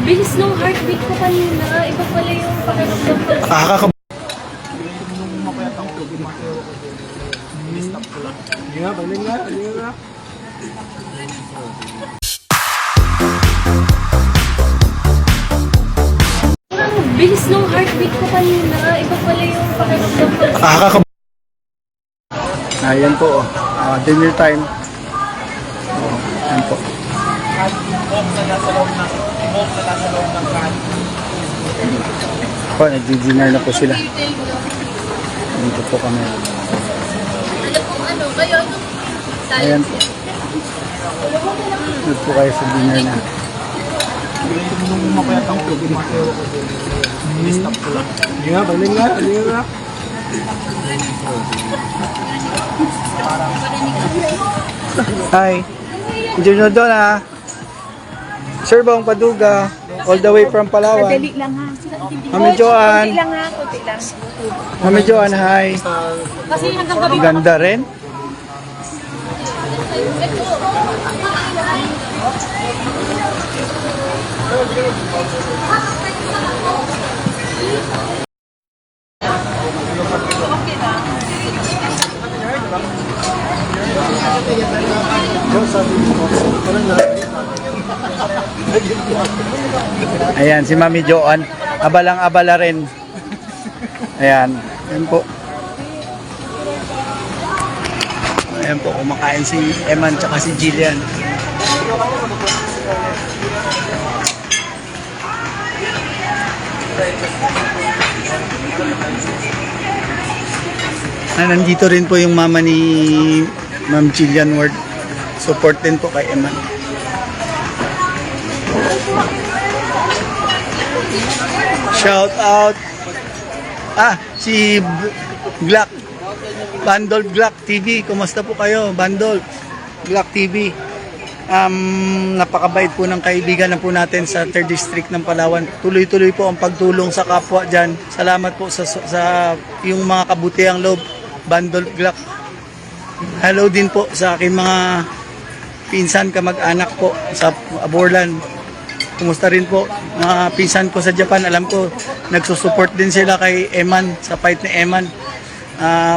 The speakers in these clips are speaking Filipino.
bilis nung heartbeat ko kanina. Iba pala yung pakiramdam ko. Nakakab... Bilis nung heartbeat ko kanina. Iba pala yung pakiramdam ko. Nakakab... Ayan po, dinner time. Ayan po. Po, nagdi-dinner na po sila. Dito po kami. Ano, kayo? Ayan po. Dito po kayo sa dinner na. Hi. Junior doon ha. Sir Bong Paduga. All the way from Palawan. Dali lang ha. Mami Joanne. Konti lang ha, konti lang. Mami Joanne, hi. Kasi hanggang gabi pa. Ganda rin. Ayan, si Mami Joanne. Abalang-abala rin. Ayan. Ayan po. Ayan po, kumakain si Eman tsaka si Jillian. Nandito rin po yung mama ni Ma'am Jillian Ward. Support din po kay Eman. Shout out. Si Glock. Bandol Glock TV. Kumusta po kayo? Bandol Glock TV. Napakabait po ng kaibigan na po natin sa 3rd District ng Palawan. Tuloy-tuloy po ang pagtulong sa kapwa dyan. Salamat po sa yung mga kabutihang loob. Bandol Glock. Hello din po sa aking mga pinsan kamag-anak po sa Aborlan. Kumusta rin po mga pinsan ko sa Japan. Alam ko nagsusupport din sila kay Eman sa fight ni Eman.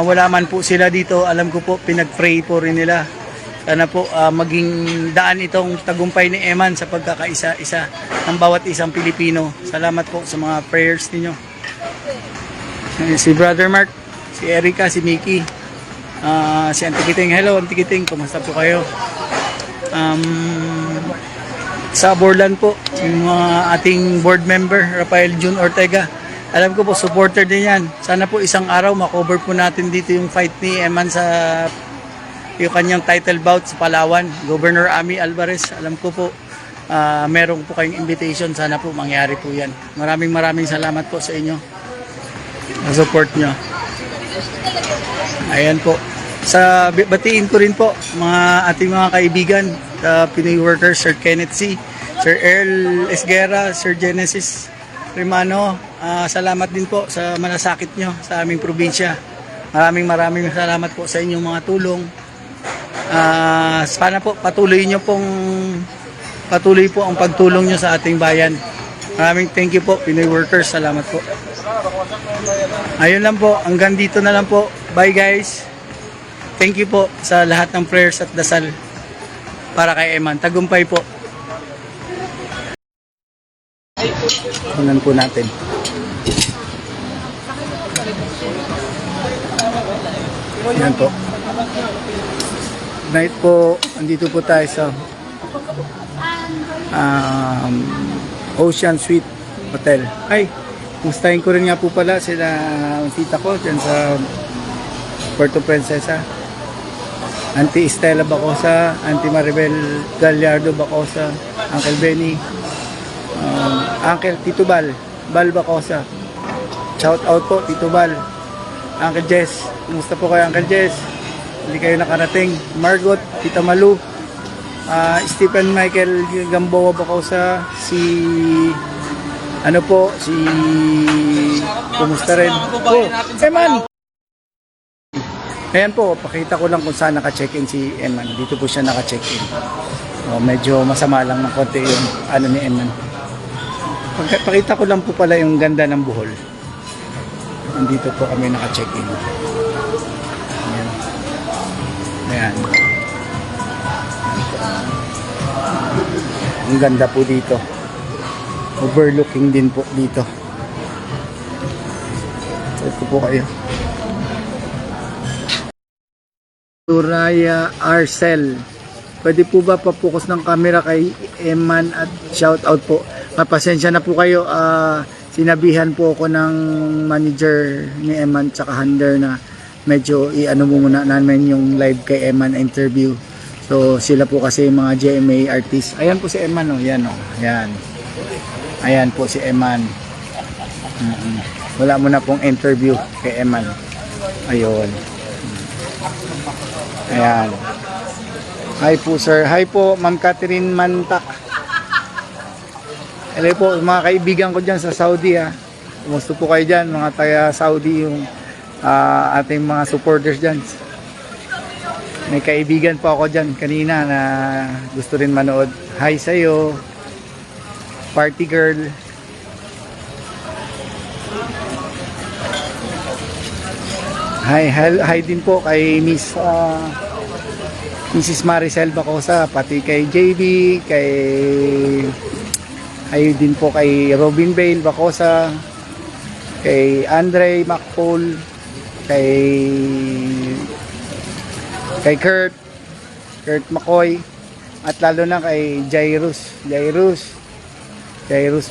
Wala man po sila dito. Alam ko po pinag-pray po rin nila. Sana po maging daan itong tagumpay ni Eman sa pagkakaisa-isa ng bawat isang Pilipino. Salamat po sa mga prayers ninyo. Si Brother Mark, si Erica, si Mickey, si Auntie Kiting. Hello Auntie Kiting, kumusta po kayo? Sa Borlan po, yung mga ating board member, Rafael Jun Ortega. Alam ko po, supporter din yan. Sana po isang araw makover po natin dito yung fight ni Eman sa yung kanyang title bout sa Palawan. Governor Ami Alvarez, alam ko po, meron po kayong invitation. Sana po mangyari po yan. Maraming salamat po sa inyo. Sa support nyo. Ayan po. Batiin ko rin po ating mga kaibigan, Pinoy workers, Sir Kenneth C., Sir Earl Esguera, Sir Genesis Rimano. Salamat din po sa malasakit nyo sa aming probinsya. Maraming salamat po sa inyong mga tulong. Sana po patuloy po ang pagtulong nyo sa ating bayan. Maraming thank you po, Pinoy workers. Salamat po. Ayun lang po, hanggang dito na lang po. Bye guys. Thank you po sa lahat ng prayers at dasal para kay Eman. Tagumpay po. Tingnan po natin. Yan po. Night po, andito po tayo sa Ocean Suite Hotel. Ay, mustahin ko rin nga po pala sila tita ko dyan sa Puerto Princesa. Auntie Estela Bacosa, Auntie Maribel Gallardo Bacosa, Uncle Benny, Uncle Tito Bal Bacosa. Shout out po Tito Bal. Uncle Jess, kumusta po kayo Uncle Jess? Hindi kayo nakarating. Margot, Tita Malu, Stephen Michael Gamboa Bacosa, si kumusta rin? Eman! Ayan po, pakita ko lang kung saan naka-check-in si Eman. Dito po siya naka-check-in. Medyo masama lang ng konti yung ni Eman. Pakita ko lang po pala yung ganda ng Bohol. Nandito po kami naka-check-in. Ayan. Ayan. Ang ganda po dito. Overlooking din po dito. Ito po kayo. Suraya Arcel. Pwede po ba papokus ng camera kay Eman at shout out po. Pasensya na po kayo. Sinabihan po ako ng manager ni Eman tsaka handler na medyo i-ano muna namin yung live kay Eman interview. So sila po kasi mga GMA artist. Ayan po si Eman, oh. Yan, oh. Ayan. Ayan po si Eman. Wala mo na pong interview kay Eman. Ayun. Ayan. Hi po sir. Hi po Ma'am Catherine Mantak. Hello po mga kaibigan ko dyan sa Saudi ha. Kumusta po kayo dyan mga taga Saudi yung ating mga supporters dyan. May kaibigan po ako dyan kanina na gusto rin manood. Hi sa'yo. Party girl. Hi din po kay Mrs. Maricel Bacosa, pati kay JB, ay din po kay Robin Bale Bacosa, kay Andre McPaul, kay Kurt McCoy, at lalo na kay Jairus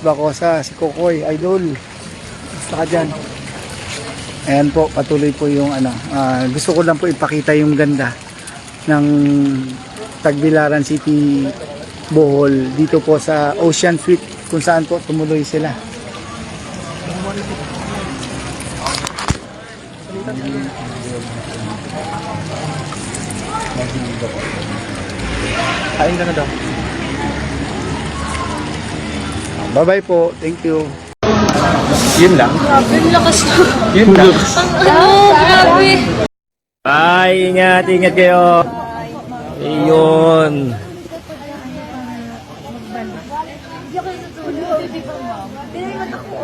Bacosa, si Kokoy, idol. Basta ka dyan. Ayan po, patuloy po yung gusto ko lang po ipakita yung ganda ng Tagbilaran City, Bohol dito po sa Ocean Suite kung saan po tumuloy sila. Kain ka na daw. Bye bye po, thank you. Yun lang. Grabe, ang lakas na. Yun lang. Grabe. Bye, ingat kayo. Ayun. Hindi ako natutulog. Hindi ba, ma'am? Hindi naman ako.